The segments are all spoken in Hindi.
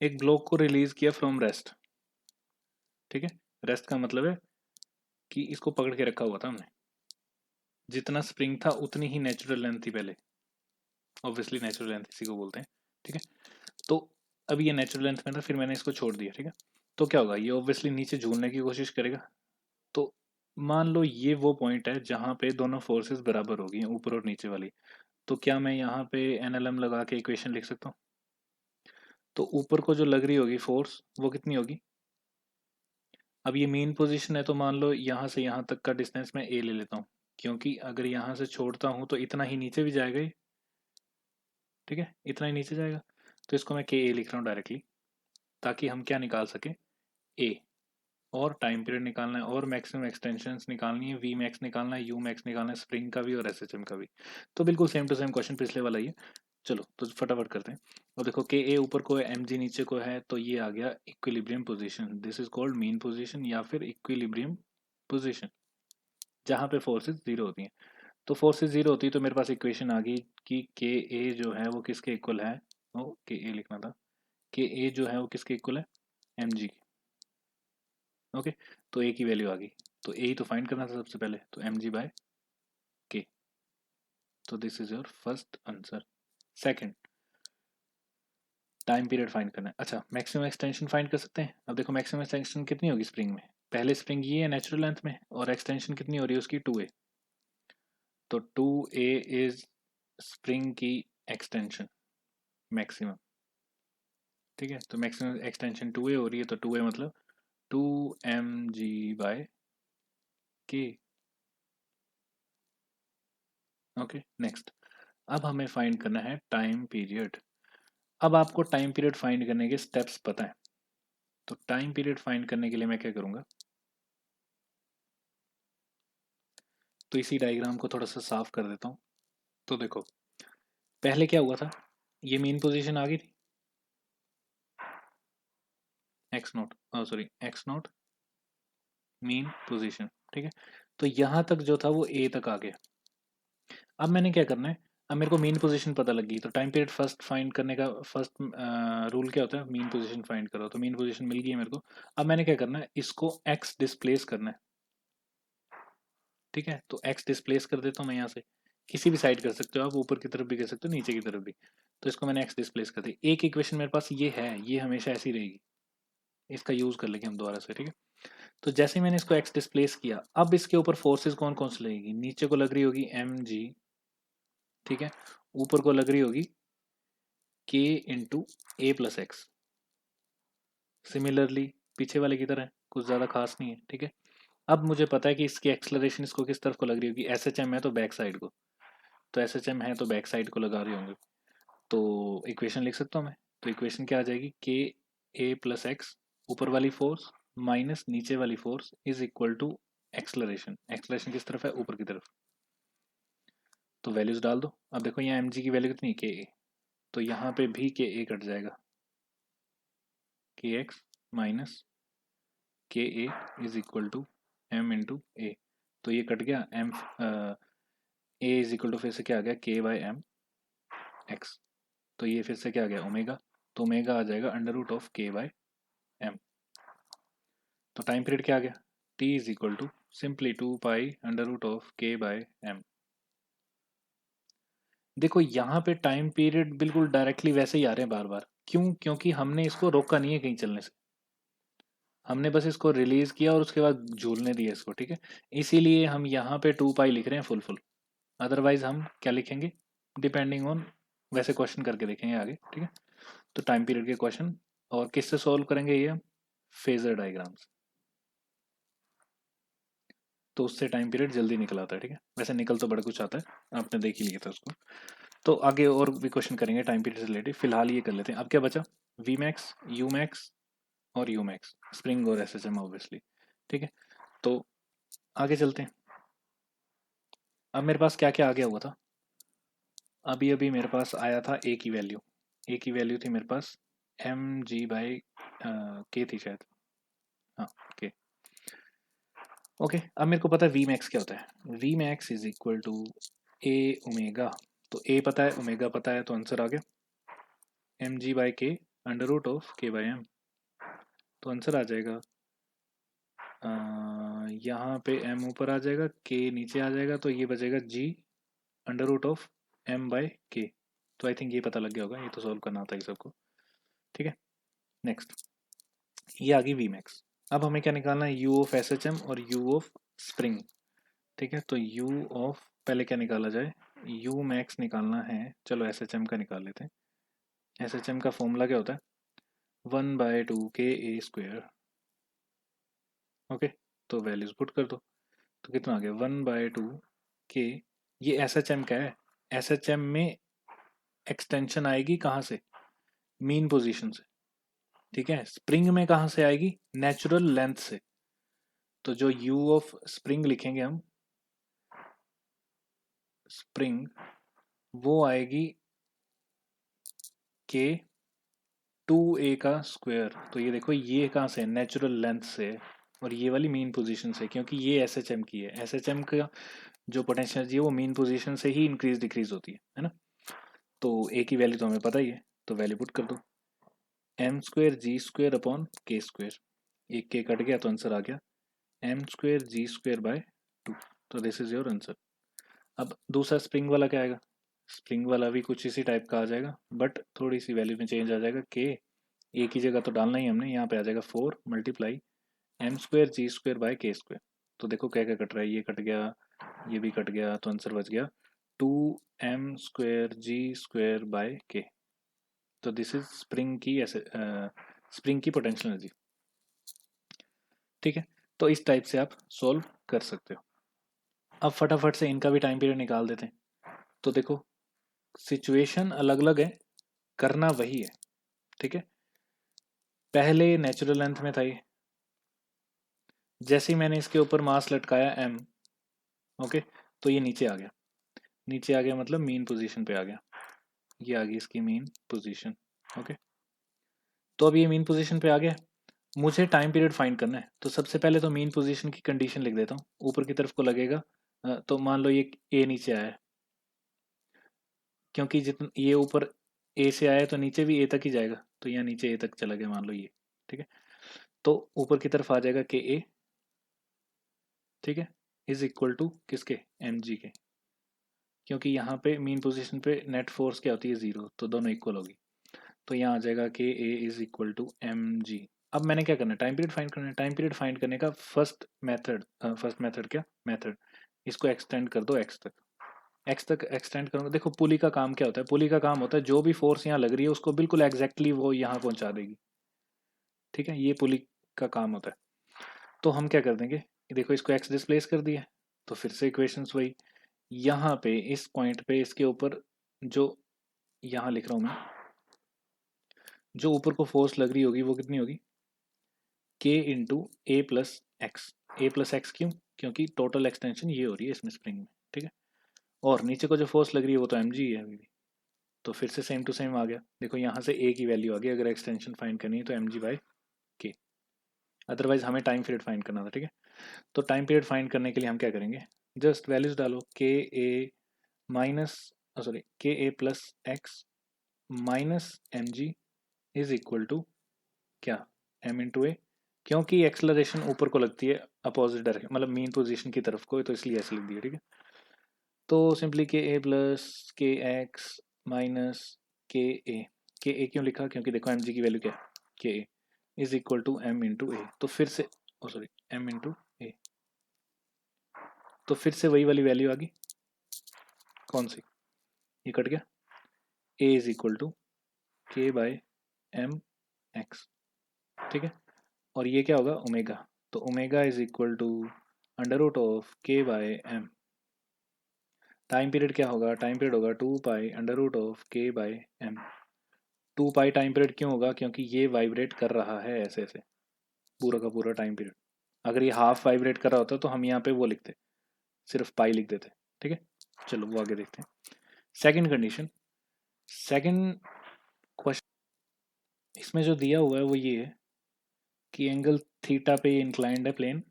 एक ब्लॉक को रिलीज किया फ्रॉम रेस्ट, ठीक है। रेस्ट का मतलब है कि इसको पकड़ के रखा हुआ था हमने, जितना स्प्रिंग था उतनी ही नेचुरल लेंथ थी पहले, ऑब्वियसली नेचुरल लेंथ इसी को बोलते हैं, ठीक है। तो अब ये नेचुरल लेंथ में था, फिर मैंने इसको छोड़ दिया, ठीक है। तो क्या होगा, ये ऑब्वियसली नीचे झूलने की कोशिश करेगा। तो मान लो ये वो पॉइंट है जहां पे दोनों फोर्सेस बराबर होगी, ऊपर और नीचे वाली। तो क्या मैं यहाँ पे एनएलएम लगा के इक्वेशन लिख सकता हूँ? तो ऊपर को जो लग रही होगी फोर्स वो कितनी होगी? अब ये मेन पोजीशन है, तो मान लो यहाँ से यहाँ तक का डिस्टेंस मैं ए ले लेता हूँ, क्योंकि अगर यहाँ से छोड़ता हूँ तो इतना ही नीचे भी जाएगा ये, ठीक है, इतना ही नीचे जाएगा। तो इसको मैं के ए लिख रहा हूँ डायरेक्टली, ताकि हम क्या निकाल सके, ए, और टाइम पीरियड निकालना है, और मैक्सिमम एक्सटेंशंस निकालनी है, वी मैक्स निकालना है, यू मैक्स निकालना है, स्प्रिंग का भी और एसएचएम का भी। तो बिल्कुल सेम टू सेम क्वेश्चन पिछले वाला ही है। चलो तो फटाफट करते हैं। और देखो के ए ऊपर को है, एम जी नीचे को है, तो ये आ गया equilibrium position. This is called mean position या फिर इक्विलिब्रियम पोजीशन, जहाँ पे फोर्सेस जीरो होती हैं। तो फोर्सेस जीरो होती है तो मेरे पास इक्वेशन आ गई कि के ए जो है वो किसके इक्वल है, ओ के ए लिखना था, के ए जो है वो किसके इक्वल है, एम जी। ओके, तो ए की वैल्यू आ गई, तो ए ही तो फाइंड करना था सबसे पहले, तो एम जी बाय के। तो this is your first answer. Second, time period find करना है। अच्छा, मैक्सिमम एक्सटेंशन फाइंड कर सकते हैं। अब देखो मैक्सिमम एक्सटेंशन कितनी होगी स्प्रिंग में, पहले स्प्रिंग ये है नेचुरल लेंथ में, और एक्सटेंशन कितनी हो रही है उसकी, 2a। तो 2a इज स्प्रिंग की एक्सटेंशन मैक्सिमम, ठीक है। तो मैक्सिमम एक्सटेंशन 2a हो रही है, तो 2a मतलब 2mg/k। Okay, next. अब हमें फाइंड करना है टाइम पीरियड। अब आपको टाइम पीरियड फाइंड करने के स्टेप्स पता है, तो टाइम पीरियड फाइंड करने के लिए मैं क्या करूंगा, तो इसी डायग्राम को थोड़ा सा साफ कर देता हूँ। तो देखो पहले क्या हुआ था, ये मेन पोजीशन आ गई थी, x note, sorry x note main position, ठीक है। तो यहां तक जो था वो ए तक आ गया। अब मैंने क्या करना है, अब मेरे को मेन पोजीशन पता लग गई, तो टाइम पीरियड फर्स्ट फाइंड करने का फर्स्ट रूल क्या होता है, मेन पोजीशन फाइंड करो। तो मेन पोजीशन मिल गई है मेरे को। अब मैंने क्या करना है, इसको एक्स डिस्प्लेस करना है, ठीक है। तो एक्स डिस्प्लेस कर देता हूँ मैं यहाँ से, किसी भी साइड कर सकते हो आप, ऊपर की तरफ भी कर सकते हो, नीचे की तरफ भी। तो इसको मैंने एक्स डिस्प्लेस कर दी। एक इक्वेशन मेरे पास ये है, ये हमेशा ऐसी रहेगी, इसका यूज कर लेंगे हम दोबारा से, ठीक है। तो जैसे ही मैंने इसको एक्स डिस्प्लेस किया, अब इसके ऊपर फोर्सेस कौन कौन सी लगेगी, नीचे को लग रही होगी एम जी, ठीक है, ऊपर को लग रही होगी के इंटू ए प्लस एक्स। सिमिलरली पीछे वाले की तरह कुछ ज्यादा खास नहीं है, ठीक है। अब मुझे पता है कि इसकी एक्सलरेशन इसको किस तरफ को लग रही होगी, एस एच एम है तो बैक साइड को, तो एस एच एम है तो बैक साइड को लगा रहे होंगे। तो इक्वेशन लिख सकता हूँ मैं। तो इक्वेशन क्या आ जाएगी, के ए प्लस एक्स, ऊपर वाली फोर्स माइनस नीचे वाली force is equal to acceleration. Acceleration किस तरफ है, ऊपर की तरफ। तो वैल्यूज डाल दो। अब देखो यहाँ एम जी की वैल्यू कितनी, के ए, तो यहाँ पे भी के ए कट जाएगा, के x minus k a is equal to m into a. तो ये कट गया, m a is equal to फिर से क्या आ गया, के बाई एम एक्स। तो ये फिर से क्या आ गया, ओमेगा। तो ओमेगा आ जाएगा under root of K by M. तो टाइम पीरियड क्या आ गया, T is equal to simply 2 pi under root of K by M. देखो यहाँ पे टाइम पीरियड बिल्कुल डायरेक्टली वैसे ही आ रहे हैं बार बार, क्यों, क्योंकि हमने इसको रोका नहीं है कहीं चलने से, हमने बस इसको रिलीज किया और उसके बाद झूलने दिया इसको, ठीक है। इसीलिए हम यहाँ पे 2 पाई लिख रहे हैं फुल फुल। अदरवाइज हम क्या लिखेंगे, डिपेंडिंग ऑन, वैसे क्वेश्चन करके देखेंगे आगे, ठीक है। तो टाइम पीरियड के क्वेश्चन और किससे सॉल्व करेंगे ये, फेजर डायग्राम्स। तो उससे टाइम पीरियड जल्दी निकल आता है, ठीक है। वैसे निकल तो बड़ा कुछ आता है, आपने देख ही लिया था उसको। तो आगे और भी क्वेश्चन करेंगे टाइम पीरियड से रिलेटेड, फिलहाल ये कर लेते हैं। अब क्या बचा, वी मैक्स, यू मैक्स और यू मैक्स, स्प्रिंग और एस एच एम ऑब्वियसली, ठीक है। तो आगे चलते हैं। अब मेरे पास क्या क्या आ गया हुआ था, अभी अभी मेरे पास आया था ए की वैल्यू, ए की वैल्यू थी मेरे पास एम जी बाई के थी शायद, हाँ के। ओके, अब मेरे को पता है वी मैक्स क्या होता है, V max is equal to A omega. तो ए पता है, ओमेगा पता है, तो आंसर आ गया एम जी बाई के under root of K by M. तो आंसर आ जाएगा यहाँ पे एम ऊपर आ जाएगा, के नीचे आ जाएगा, तो ये बचेगा g under root of m by k. तो आई थिंक ये पता लग गया होगा, ये तो सॉल्व करना आता है सबको। ठीक है, नेक्स्ट ये आ गई वी मैक्स। अब हमें क्या निकालना है, U of S H M और यू ऑफ स्प्रिंग। ठीक है, तो यू ऑफ पहले क्या निकाला जाए, यू मैक्स निकालना है। चलो एस एच एम का निकाल लेते हैं। एस एच एम का फॉर्मूला क्या होता है, 1/2 KA²। ओके, तो वैल्यूज पुट कर दो। तो कितना आ गया, 1/2 K। ये एस एच एम का है, एस एच एम में एक्सटेंशन आएगी कहाँ से, मीन पोजीशन से। ठीक है, स्प्रिंग में कहाँ से आएगी, नेचुरल लेंथ से। तो जो यू ऑफ स्प्रिंग लिखेंगे हम, स्प्रिंग वो आएगी के 2A का स्क्वायर। तो ये देखो ये कहाँ से, नेचुरल लेंथ से है, और ये वाली मीन पोजीशन से, क्योंकि ये एस एच एम की है। एस एच एम का जो पोटेंशियल एनर्जी है वो मीन पोजीशन से ही इंक्रीज डिक्रीज होती है ना। तो ए की वैल्यू तो हमें पता ही है, तो वैल्यू पुट कर दो, m²g² अपॉन k²। एक के कट गया तो आंसर आ गया m²g²/2। तो दिस इज योर आंसर। अब दूसरा स्प्रिंग वाला क्या आएगा, स्प्रिंग वाला भी कुछ इसी टाइप का आ जाएगा, बट थोड़ी सी वैल्यू में चेंज आ जाएगा। के ए की जगह तो डालना ही हमने, यहाँ पे आ जाएगा 4 मल्टीप्लाई m²g²/k²। तो देखो क्या क्या कट रहा है, ये कट गया, ये भी कट गया, तो आंसर बच गया 2m²g²/k। तो दिस इज स्प्रिंग की ऐसे स्प्रिंग की पोटेंशियल एनर्जी। ठीक है, तो इस टाइप से आप सोल्व कर सकते हो। अब फटाफट से इनका भी टाइम पीरियड निकाल देते हैं। तो देखो सिचुएशन अलग अलग है, करना वही है। ठीक है, पहले नेचुरल लेंथ में था ये, जैसे ही मैंने इसके ऊपर मास लटकाया m, ओके, तो ये नीचे आ गया। नीचे आ गया मतलब मीन पोजीशन पे आ गया, ये आ गई इसकी मीन पोजीशन। ओके, तो अब ये मीन पोजीशन पे आ गया, मुझे टाइम पीरियड फाइंड करना है। तो सबसे पहले तो मीन पोजीशन की कंडीशन लिख देता हूँ, ऊपर की तरफ को लगेगा। तो मान लो ये ए नीचे आया है, क्योंकि जितना ये ऊपर ए से आया है तो नीचे भी ए तक ही जाएगा, तो यहाँ नीचे ए तक चला गया मान लो ये। ठीक है, तो ऊपर की तरफ आ जाएगा के ए। ठीक है, इज इक्वल टू किसके, एम जी के, क्योंकि यहाँ पे मीन पोजीशन पे नेट फोर्स क्या होती है, 0, तो दोनों इक्वल होगी। तो यहाँ आ जाएगा k a is equal to m g. अब मैंने क्या करना है, टाइम पीरियड फाइंड करना है। टाइम पीरियड फाइंड करने का फर्स्ट मेथड क्या, मेथड इसको एक्सटेंड कर दो एक्स तक। एक्स तक एक्सटेंड करूँगा, देखो पुली का काम क्या होता है, पुली का काम होता है जो भी फोर्स यहाँ लग रही है उसको बिल्कुल एग्जैक्टली वो यहाँ पहुँचा देगी। ठीक है, ये पुली का काम होता है। तो हम क्या कर देंगे, देखो इसको एक्स डिस्प्लेस कर दिया, तो फिर से इक्वेशंस वही। यहाँ पे इस पॉइंट पे इसके ऊपर जो यहाँ लिख रहा हूँ मैं, जो ऊपर को फोर्स लग रही होगी वो कितनी होगी, के इंटू ए प्लस एक्स। ए प्लस एक्स क्यों, क्योंकि टोटल एक्सटेंशन ये हो रही है इसमें स्प्रिंग में। ठीक है, और नीचे को जो फोर्स लग रही है वो तो एम जी है अभी भी। तो फिर से सेम टू सेम आ गया, देखो यहाँ से ए की वैल्यू आ गई, अगर एक्सटेंशन फाइंड करनी है तो एम जी बाई के। अदरवाइज हमें टाइम पीरियड फाइंड करना था। ठीक है, तो टाइम पीरियड फाइंड करने के लिए हम क्या करेंगे, जस्ट वैल्यूज डालो, के ए minus sorry k a plus x minus m g is equal to क्या, एम इंटू ए, क्योंकि एक्सलरेशन ऊपर को लगती है अपोजिट डायरेक्शन, मतलब मीन पोजीशन की तरफ को, तो इसलिए ऐसे लिख दिया। ठीक है, तो सिंपली के ए प्लस के एक्स माइनस के ए। के ए क्यों लिखा, क्योंकि देखो एम जी की वैल्यू क्या है, k a is equal to m into a. तो फिर से सॉरी एम इंटू ए, तो फिर से वही वाली वैल्यू आ गई, कौन सी, ये कट गया, ए इज इक्वल टू के बाय एम एक्स। ठीक है, और ये क्या होगा, ओमेगा। तो omega is equal to under root of के बाय एम। टाइम पीरियड क्या होगा, टाइम पीरियड होगा 2 पाई अंडर रूट ऑफ के by M. 2 pi time period क्यों होगा, क्योंकि ये वाइब्रेट कर रहा है ऐसे ऐसे पूरा का पूरा टाइम पीरियड। अगर ये हाफ वाइब्रेट कर रहा होता तो हम यहाँ पे वो लिखते, सिर्फ पाई लिख देते। ठीक है, चलो वो आगे देखते हैं। सेकंड कंडीशन, सेकंड क्वेश्चन इसमें जो दिया हुआ है वो ये है कि एंगल थीटा पे ये इंक्लाइंड है प्लेन।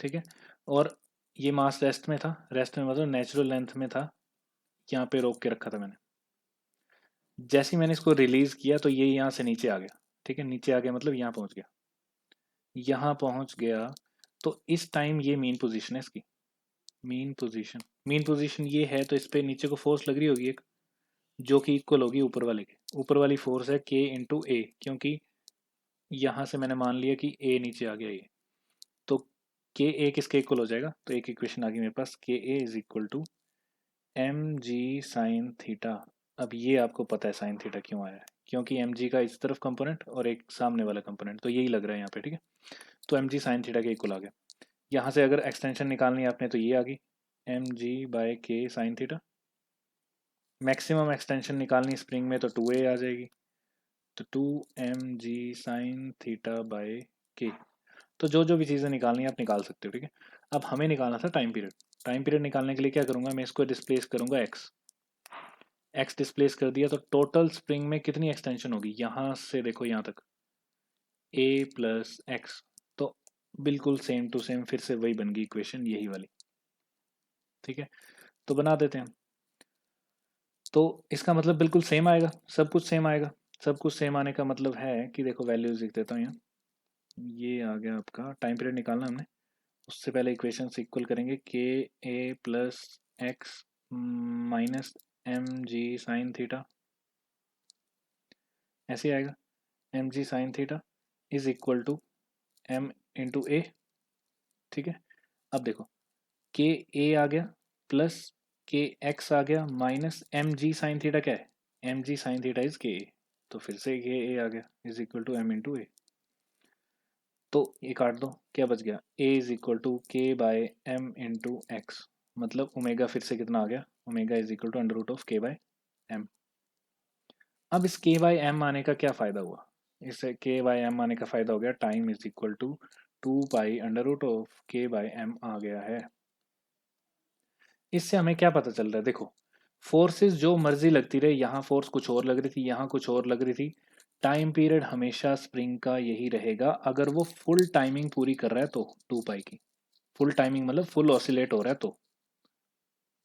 ठीक है, और ये मास रेस्ट में था, रेस्ट में मतलब नेचुरल लेंथ में था, यहाँ पे रोक के रखा था मैंने। जैसे ही मैंने इसको रिलीज किया तो ये यहाँ से नीचे आ गया, ठीक है, नीचे आ गया मतलब यहाँ पहुंच गया, यहाँ पहुंच गया। तो इस टाइम ये मेन पोजीशन है इसकी, मेन पोजीशन ये है, तो इस पे नीचे को फोर्स लग रही होगी एक, जो कि इक्वल होगी ऊपर वाले के, ऊपर वाली फोर्स है के इंटू ए, क्योंकि यहाँ से मैंने मान लिया कि ए नीचे आ गया ये, तो के ए किसके इक्वल हो जाएगा, तो एक इक्वेशन आ गई मेरे पास, k a is equal to m g sine theta. अब ये आपको पता है साइन थीटा क्यों आया है, क्योंकि एम जी का इस तरफ कंपोनेंट और एक सामने वाला कंपोनेंट, तो यही लग रहा है यहाँ पे, ठीक है। तो एम जी साइन थीटा के इक्वल आ गया। यहाँ से अगर एक्सटेंशन निकालनी है आपने तो ये आ गई एम जी बाय के साइन थीटा। मैक्सिमम एक्सटेंशन निकालनी स्प्रिंग में तो 2a आ जाएगी, तो 2mg साइन थीटा बाय के। तो जो जो भी चीज़ें निकालनी है आप निकाल सकते हो, ठीक है। अब हमें निकालना था टाइम पीरियड। टाइम पीरियड निकालने के लिए क्या करूँगा, मैं इसको डिस्प्लेस करूँगा एक्स डिस्प्लेस कर दिया, तो टोटल स्प्रिंग में कितनी एक्सटेंशन होगी, यहाँ से देखो यहाँ तक a प्लस एक्स, तो बिल्कुल सेम टू सेम फिर से वही बन गई इक्वेशन, यही वाली, ठीक है। तो बना देते हैं हम। तो इसका मतलब बिल्कुल सेम आएगा, सब कुछ सेम आएगा। सब कुछ सेम आने का मतलब है कि देखो वैल्यूज लिख देता हूँ यहाँ, ये आ गया आपका टाइम पीरियड निकालना हमने, उससे पहले इक्वेशन इक्वल करेंगे k a plus x minus m g sine theta, ऐसे आएगा m g sine theta is equal to m into a, ठीक है। अब देखो के ए आ गया प्लस के एक्स आ गया minus m g sine theta क्या है, m g sine theta is k a, तो फिर से के ए आ गया is equal to m into a. तो ये काट दो, क्या बच गया, a इज इक्वल टू के बाय एम इंटू एक्स, मतलब ओमेगा फिर से कितना आ गया, omega is equal to under root of के बाय एम। अब इस के बाय एम आने का क्या फ़ायदा हुआ, इससे के बाय एम आने का फ़ायदा हो गया time is equal to 2 pi under root of के बाय एम आ गया है। इससे हमें क्या पता चल रहा है, देखो फोर्सेस जो मर्जी लगती रहे, यहाँ फोर्स कुछ और लग रही थी, यहाँ कुछ और लग रही थी, टाइम पीरियड हमेशा स्प्रिंग का यही रहेगा अगर वो फुल टाइमिंग पूरी कर रहा है तो 2 पाई की, फुल टाइमिंग मतलब फुल ऑसिलेट हो रहा है तो।